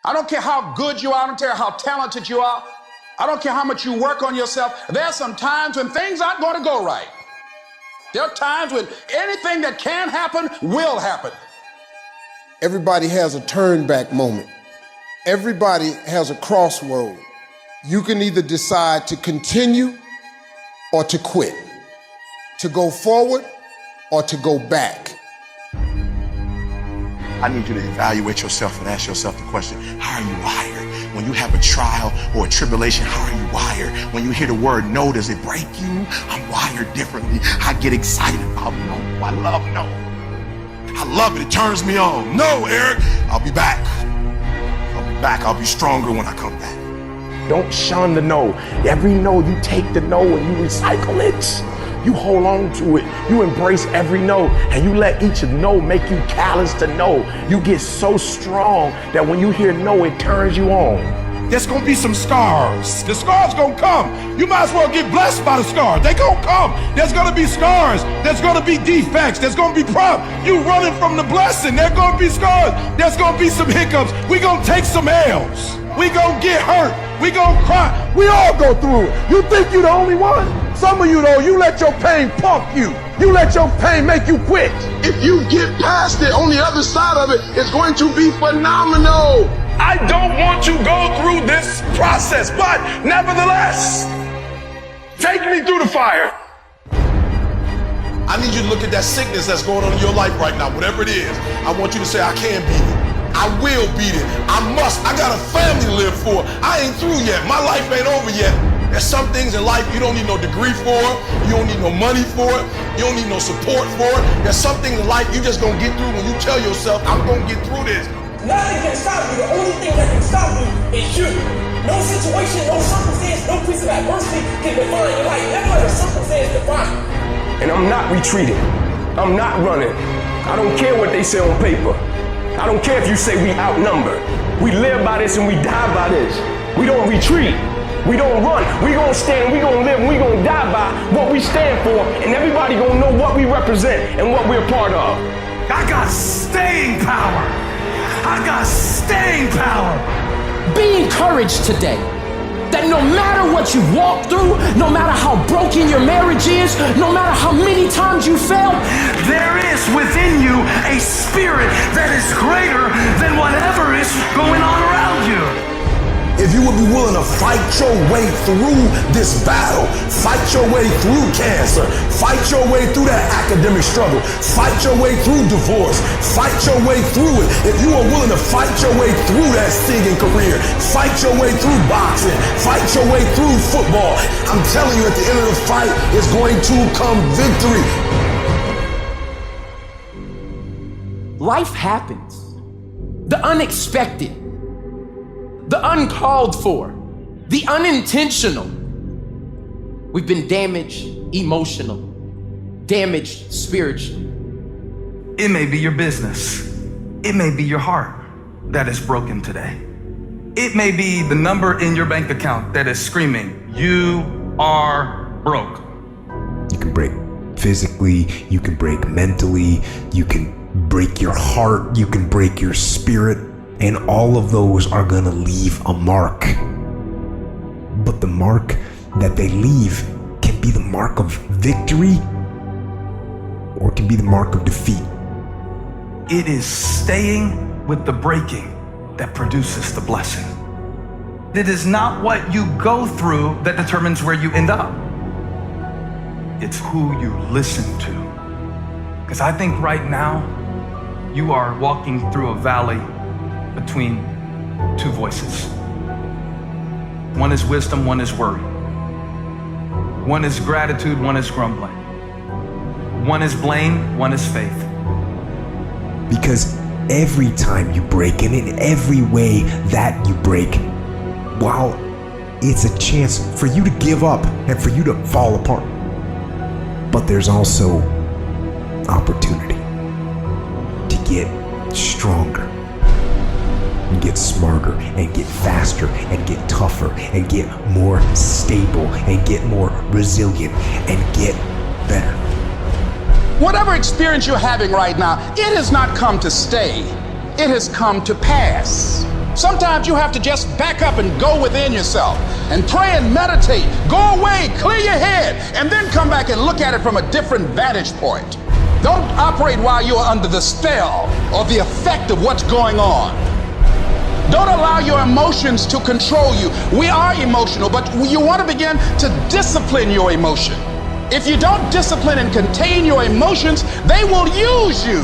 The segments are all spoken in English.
I don't care how good you are. I don't care how talented you are. I don't care how much you work on yourself. There are some times when things aren't going to go right. There are times when anything that can happen will happen. Everybody has a turn back moment. Everybody has a crossroad. You can either decide to continue or to quit, to go forward or to go back. I need you to evaluate yourself and ask yourself the question, how are you wired? When you have a trial or a tribulation, how are you wired? When you hear the word no, does it break you? I'm wired differently. I get excited about no. I love no. I love it. It turns me on. No, Eric, I'll be back. I'll be back. I'll be stronger when I come back. Don't shun the no. Every no, you take the no and you recycle it. You hold on to it. You embrace every no, and you let each no make you callous to no. You get so strong that when you hear no, it turns you on. There's gonna be some scars. The scars gonna come. You might as well get blessed by the scars. They gonna come. There's gonna be scars. There's gonna be defects. There's gonna be problems. You running from the blessing. There's gonna be scars. There's gonna be some hiccups. We gonna take some L's. We gonna get hurt. We gonna cry. We all go through it. You think you the only one? Some of you though, you let your pain pump you. You let your pain make you quit. If you get past it, on the other side of it, it's going to be phenomenal. I don't want to go through this process, but nevertheless, take me through the fire. I need you to look at that sickness that's going on in your life right now, whatever it is. I want you to say, I can beat it. I will beat it. I must. I got a family to live for. I ain't through yet. My life ain't over yet. There's some things in life you don't need no degree for. You don't need no money for it. You don't need no support for it. There's some things in life you just gonna get through when you tell yourself, I'm gonna get through this. Nothing can stop you. The only thing that can stop you is you. No situation, no circumstance, no piece of adversity can define your life. Never let a circumstance define you. And I'm not retreating. I'm not running. I don't care what they say on paper. I don't care if you say we outnumbered. We live by this and we die by this. We don't retreat. We don't run. We gonna stand, we gonna live, and we gonna die by what we stand for, and everybody gonna know what we represent and what we're part of. I got staying power. I got staying power. Be encouraged today that no matter what you walk through, no matter how broken your marriage is, no matter how many times you fail, there is within you a spirit that is greater than whatever is going on around you. If you would be willing to fight your way through this battle, fight your way through cancer, fight your way through that academic struggle, fight your way through divorce, fight your way through it. If you are willing to fight your way through that singing career, fight your way through boxing, fight your way through football, I'm telling you, at the end of the fight is going to come victory. life happens. The unexpected, the uncalled for, the unintentional. We've been damaged emotionally, damaged spiritually. It may be your business. It may be your heart that is broken today. It may be the number in your bank account that is screaming, you are broke. You can break physically, you can break mentally, you can break your heart, you can break your spirit, and all of those are gonna leave a mark. But the mark that they leave can be the mark of victory or it can be the mark of defeat. It is staying with the breaking that produces the blessing. It is not what you go through that determines where you end up. It's who you listen to. Because I think right now, you are walking through a valley between two voices. One is wisdom, one is worry. One is gratitude, one is grumbling. One is blame, one is faith. Because every time you break, and in every way that you break, while it's a chance for you to give up and for you to fall apart, but there's also opportunity to get stronger and get smarter and get faster and get tougher and get more stable and get more resilient and get better. Whatever experience you're having right now, it has not come to stay. It has come to pass. Sometimes you have to just back up and go within yourself and pray and meditate. Go away, clear your head, and then come back and look at it from a different vantage point. Don't operate while you're under the spell or the effect of what's going on. Don't allow your emotions to control you. We are emotional, but you want to begin to discipline your emotion. If you don't discipline and contain your emotions, they will use you.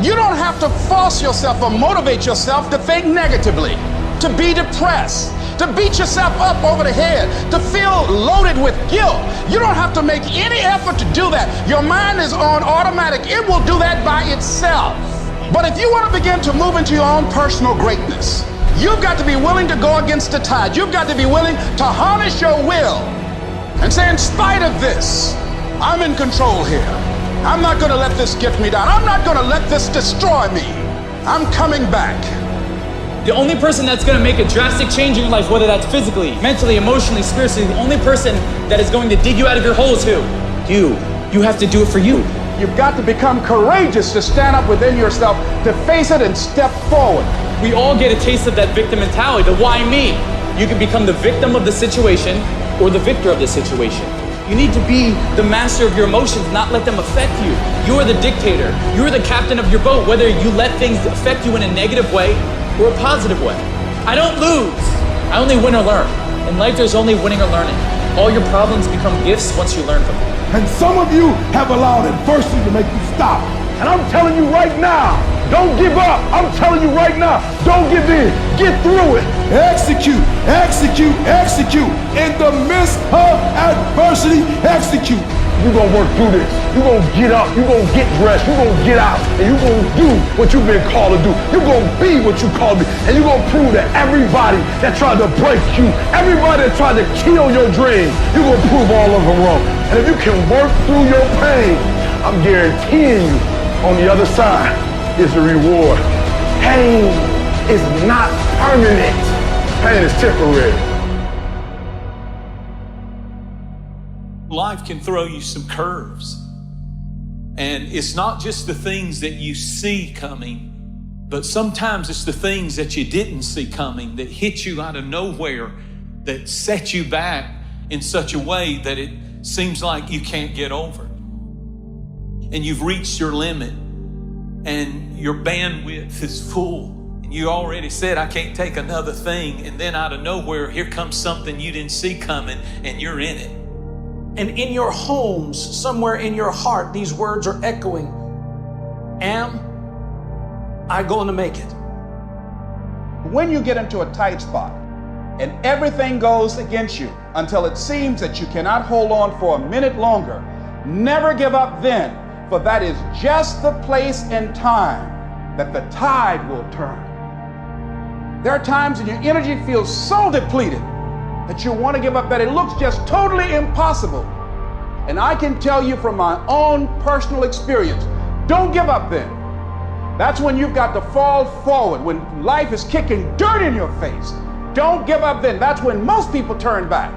You don't have to force yourself or motivate yourself to think negatively, to be depressed, to beat yourself up over the head, to feel loaded with guilt. You don't have to make any effort to do that. Your mind is on automatic. It will do that by itself. But if you want to begin to move into your own personal greatness, you've got to be willing to go against the tide. You've got to be willing to harness your will and say, in spite of this, I'm in control here. I'm not going to let this get me down. I'm not going to let this destroy me. I'm coming back. The only person that's going to make a drastic change in your life, whether that's physically, mentally, emotionally, spiritually, the only person that is going to dig you out of your hole is who? You. You have to do it for you. You've got to become courageous to stand up within yourself, to face it and step forward. We all get a taste of that victim mentality, the why me. You can become the victim of the situation or the victor of the situation. You need to be the master of your emotions, not let them affect you. You are the dictator. You are the captain of your boat, whether you let things affect you in a negative way or a positive way. I don't lose. I only win or learn. In life, there's only winning or learning. All your problems become gifts once you learn from them. And some of you have allowed adversity to make you stop. And I'm telling you right now, don't give up. I'm telling you right now, don't give in. Get through it. Execute, execute, execute. In the midst of adversity, execute. You're going to work through this. You're going to get up. You're going to get dressed. You're going to get out. And you're going to do what you've been called to do. You're going to be what you called to be. And you're going to prove that everybody that tried to break you, everybody that tried to kill your dream, you're going to prove all of them wrong. And if you can work through your pain, I'm guaranteeing you, on the other side is the reward. Pain is not permanent. Pain is temporary. Life can throw you some curves. And it's not just the things that you see coming, but sometimes it's the things that you didn't see coming that hit you out of nowhere, that set you back in such a way that it seems like you can't get over. And you've reached your limit and your bandwidth is full. And you already said, I can't take another thing. And then out of nowhere, here comes something you didn't see coming and you're in it. And in your homes, somewhere in your heart, these words are echoing. Am I going to make it? When you get into a tight spot and everything goes against you until it seems that you cannot hold on for a minute longer, never give up then, for that is just the place and time that the tide will turn. There are times when your energy feels so depleted that you want to give up, that it looks just totally impossible. And I can tell you from my own personal experience, don't give up then. That's when you've got to fall forward, when life is kicking dirt in your face. Don't give up then. That's when most people turn back.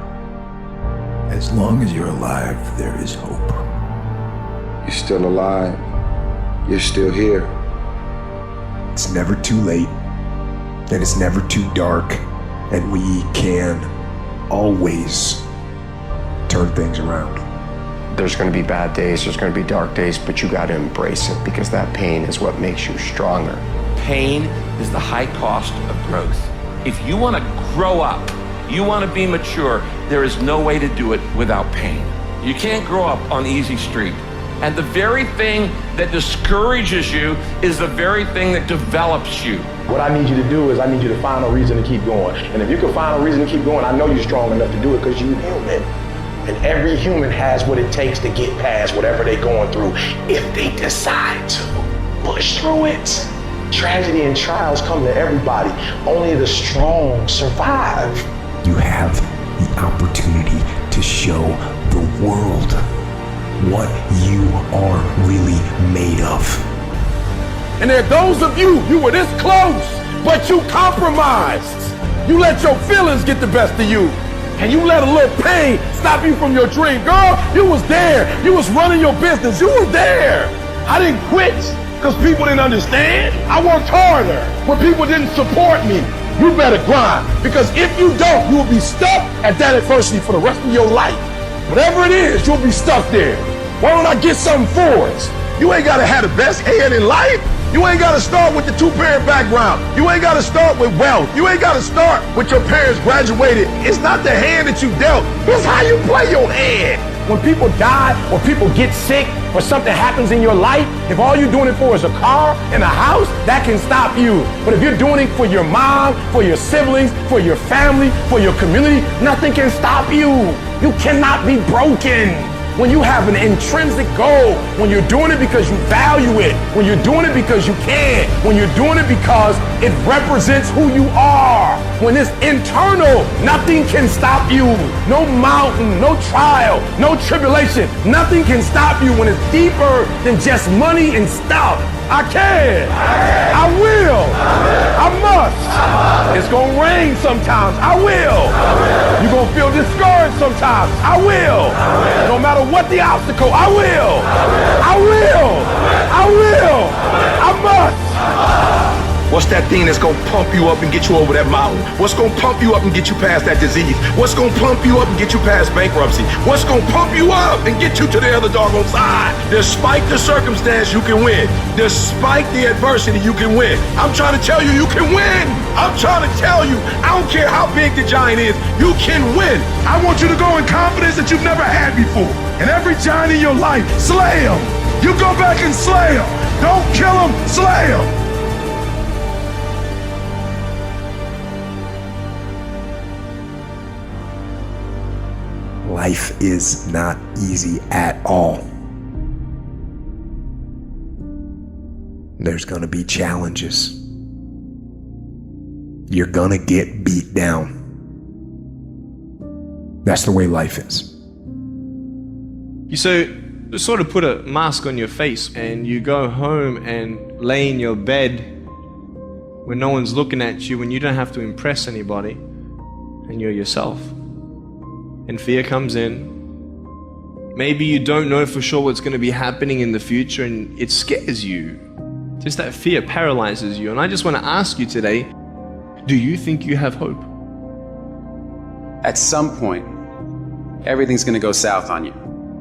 As long as you're alive, there is hope. You're still alive. You're still here. It's never too late, and it's never too dark, and we can always turn things around. There's going to be bad days, there's going to be dark days, but you got to embrace it because that pain is what makes you stronger. Pain is the high cost of growth. If you want to grow up, you want to be mature, there is no way to do it without pain. You can't grow up on easy street. And the very thing that discourages you is the very thing that develops you. What I need you to do is I need you to find a reason to keep going. And if you can find a reason to keep going, I know you're strong enough to do it because you're human. And every human has what it takes to get past whatever they're going through if they decide to push through it. Tragedy and trials come to everybody. Only the strong survive. You have the opportunity to show the world what you are really made of. And there are those of you were this close, but you compromised. You let your feelings get the best of you. And you let a little pain stop you from your dream. Girl, you was there. You was running your business. You was there. I didn't quit because people didn't understand. I worked harder when people didn't support me. You better grind, because if you don't, you will be stuck at that adversity for the rest of your life. Whatever it is, you'll be stuck there. Why don't I get something for us? You ain't gotta have the best head in life. You ain't gotta start with the two-parent background. You ain't gotta start with wealth. You ain't gotta start with your parents graduated. It's not the hand that you dealt. It's how you play your hand. When people die, or people get sick, or something happens in your life, if all you're doing it for is a car and a house, that can stop you. But if you're doing it for your mom, for your siblings, for your family, for your community, nothing can stop you. You cannot be broken. When you have an intrinsic goal, when you're doing it because you value it, when you're doing it because you can, when you're doing it because it represents who you are, when it's internal, nothing can stop you. No mountain, no trial, no tribulation, nothing can stop you when it's deeper than just money and stuff. I can. I will. I must. It's gonna rain sometimes. I will. You're gonna feel discouraged sometimes. I will. No matter what the obstacle, I will. I will. I will. I must. What's that thing that's gonna pump you up and get you over that mountain? What's gonna pump you up and get you past that disease? What's gonna pump you up and get you past bankruptcy? What's gonna pump you up and get you to the other doggone side? Despite the circumstance, you can win. Despite the adversity, you can win. I'm trying to tell you, you can win. I'm trying to tell you, I don't care how big the giant is, you can win. I want you to go in confidence that you've never had before. And every giant in your life, slay him. You go back and slay him. Don't kill him, slay him. Life is not easy at all. There's gonna be challenges. You're gonna get beat down. That's the way life is. You sort of put a mask on your face and you go home and lay in your bed when no one's looking at you, when you don't have to impress anybody, and you're yourself. And fear comes in. Maybe you don't know for sure what's going to be happening in the future and it scares you. Just that fear paralyzes you. And I just want to ask you today, do you think you have hope? At some point, everything's going to go south on you.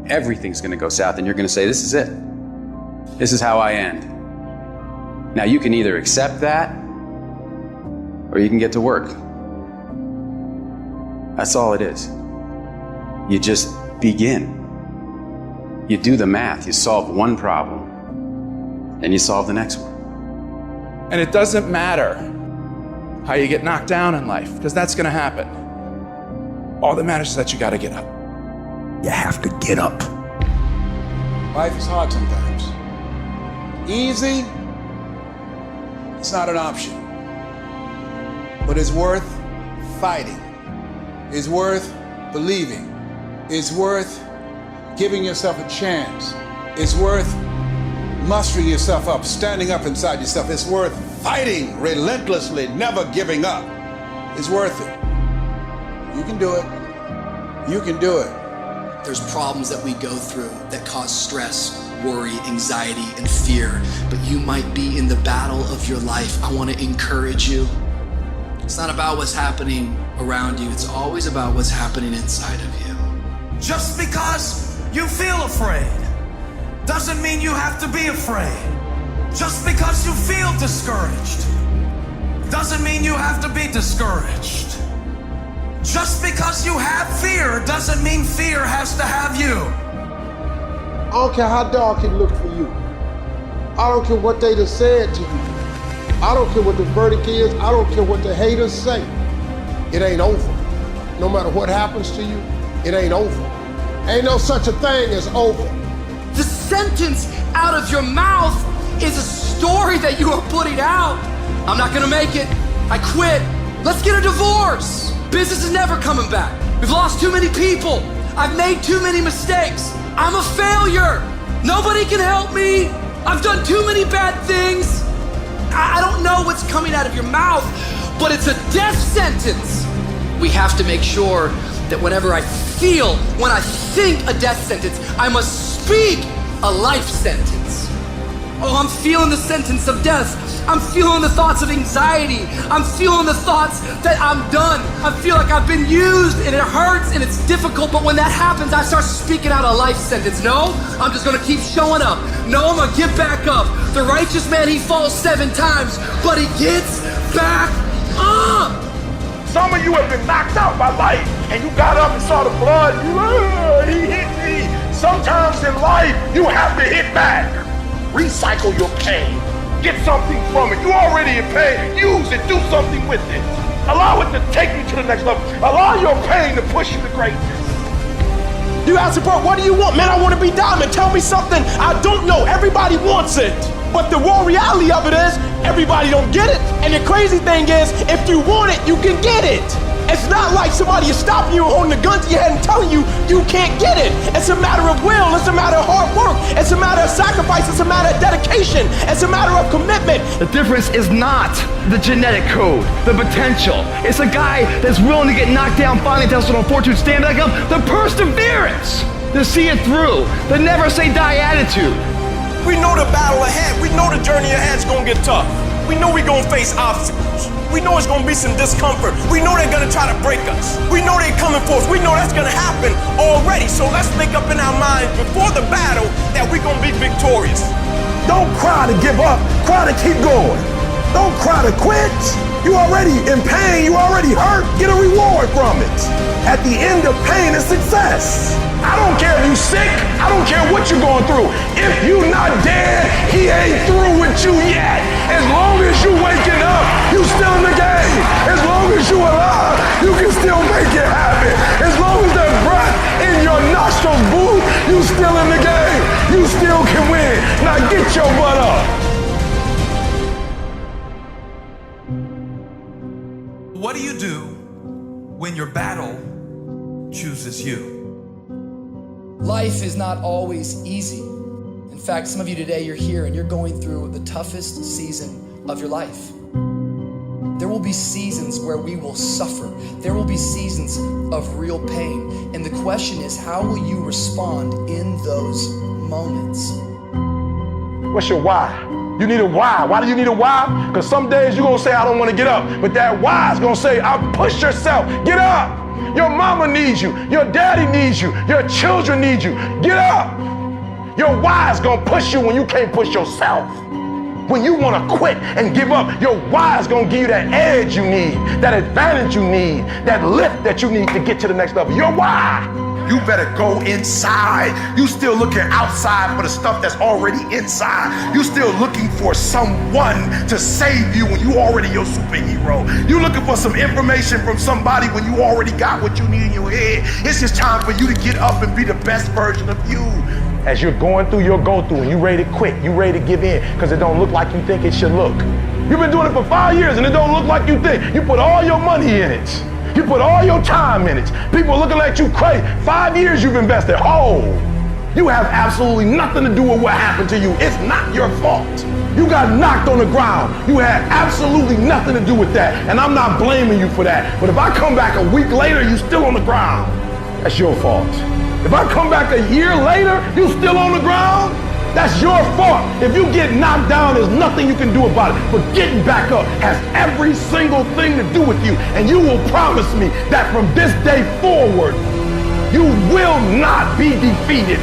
Everything's going to go south and you're going to say, this is it. This is how I end. Now you can either accept that or you can get to work. That's all it is. You just begin. You do the math, you solve one problem, and you solve the next one. And it doesn't matter how you get knocked down in life, because that's gonna happen. All that matters is that you gotta get up. You have to get up. Life is hard sometimes. Easy, it's not an option. But it's worth fighting. It's worth believing. It's worth giving yourself a chance. It's worth mustering yourself up, standing up inside yourself. It's worth fighting relentlessly, never giving up. It's worth it. You can do it. You can do it. There's problems that we go through that cause stress, worry, anxiety, and fear. But you might be in the battle of your life. I want to encourage you. It's not about what's happening around you. It's always about what's happening inside of you. Just because you feel afraid doesn't mean you have to be afraid. Just because you feel discouraged doesn't mean you have to be discouraged. Just because you have fear doesn't mean fear has to have you. I don't care how dark it look for you. I don't care what they done said to you. I don't care what the verdict is. I don't care what the haters say. It ain't over. No matter what happens to you, it ain't over. Ain't no such a thing as over. The sentence out of your mouth is a story that you are putting out. I'm not gonna make it. I quit. Let's get a divorce. Business is never coming back. We've lost too many people. I've made too many mistakes. I'm a failure. Nobody can help me. I've done too many bad things. I don't know what's coming out of your mouth, but it's a death sentence. We have to make sure that whenever I feel, when I think a death sentence, I must speak a life sentence. Oh, I'm feeling the sentence of death. I'm feeling the thoughts of anxiety. I'm feeling the thoughts that I'm done. I feel like I've been used and it hurts and it's difficult, but when that happens, I start speaking out a life sentence. No, I'm just gonna keep showing up. No, I'm gonna get back up. The righteous man, he falls 7 times, but he gets back up. Some of you have been knocked out by life and you got up and saw the blood. He hit me. Sometimes in life, you have to hit back. Recycle your pain. Get something from it. You already in pain. Use it. Do something with it. Allow it to take you to the next level. Allow your pain to push you to greatness. You ask, bro, what do you want? Man, I want to be diamond. Tell me something I don't know. Everybody wants it. But the raw reality of it is, everybody don't get it. And the crazy thing is, if you want it, you can get it. It's not like somebody is stopping you and holding a gun to your head and telling you you can't get it. It's a matter of will. It's a matter of hard work. It's a matter of sacrifice. It's a matter of dedication. It's a matter of commitment. The difference is not the genetic code, the potential. It's a guy that's willing to get knocked down, finally tested on fortune, stand back up. The perseverance to see it through. The never say die attitude. We know the battle ahead. We know the journey ahead's gonna get tough. We know we're gonna face obstacles. We know it's gonna be some discomfort. We know they're gonna try to break us. We know they're coming for us. We know that's gonna happen already. So let's make up in our minds before the battle that we're gonna be victorious. Don't cry to give up. Cry to keep going. Don't cry to quit. You already in pain. You already hurt. Get a reward from it. At the end of pain is success. I don't care if you sick. I don't care what you're going through. If you not dead, he ain't through with you yet. As long as you waking up, you still in the game. As long as you alive, you can still make it happen. As long as there's breath in your nostrils, boo, you still in the game. You still can win. Now get your butt up. What do you do when your battle chooses you? Life is not always easy. In fact, some of you today, you're here and you're going through the toughest season of your life. There will be seasons where we will suffer. There will be seasons of real pain. And the question is, how will you respond in those moments? What's your why? You need a why. Why do you need a why? Because some days you're going to say, I don't want to get up. But that why is going to say, push yourself. Get up. Your mama needs you. Your daddy needs you. Your children need you. Get up. Your why is going to push you when you can't push yourself. When you want to quit and give up, your why is going to give you that edge you need, that advantage you need, that lift that you need to get to the next level. Your why. You better go inside. You still looking outside for the stuff that's already inside. You still looking for someone to save you when you already your superhero. You looking for some information from somebody when you already got what you need in your head. It's just time for you to get up and be the best version of you. As you're going through your go-through and you ready to quit, you ready to give in because it don't look like you think it should look. You've been doing it for 5 years and it don't look like you think. You put all your money in it. You put all your time in it. People are looking at you crazy. 5 years you've invested. Oh, you have absolutely nothing to do with what happened to you. It's not your fault. You got knocked on the ground. You had absolutely nothing to do with that. And I'm not blaming you for that. But if I come back a week later, you still on the ground, that's your fault. If I come back a year later, you still on the ground, that's your fault. If you get knocked down, there's nothing you can do about it. But getting back up has every single thing to do with you. And you will promise me that from this day forward, you will not be defeated.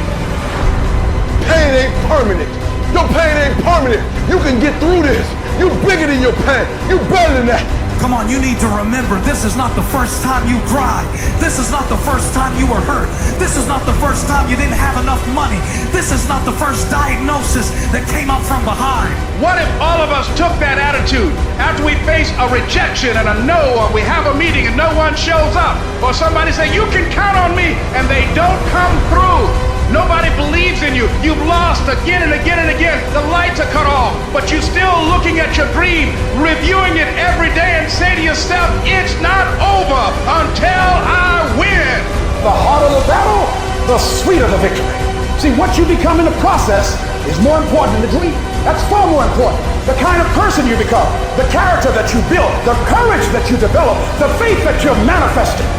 Pain ain't permanent. Your pain ain't permanent. You can get through this. You bigger than your pain. You better than that. Come on, you need to remember, this is not the first time you cried. This is not the first time you were hurt. This is not the first time you didn't have enough money. This is not the first diagnosis that came up from behind. What if all of us took that attitude after we face a rejection and a no, or we have a meeting and no one shows up, or somebody say, you can count on me, and they don't come through? Nobody believes in you. You've lost again and again and again. The lights are cut off, but you're still looking at your dream, reviewing it every day, and say to yourself, it's not over until I win. The harder the battle, the sweeter the victory. See, what you become in the process is more important than the dream. That's far more important. The kind of person you become, the character that you build, the courage that you develop, the faith that you're manifesting.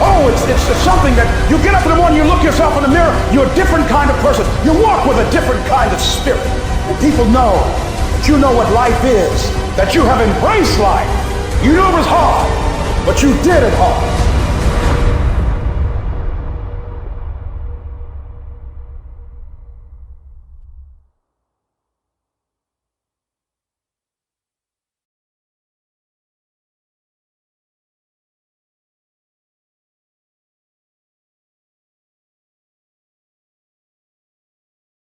Oh, it's something that you get up in the morning, you look yourself in the mirror, you're a different kind of person. You walk with a different kind of spirit. and people know that you know what life is, that you have embraced life. You knew it was hard, but you did it hard.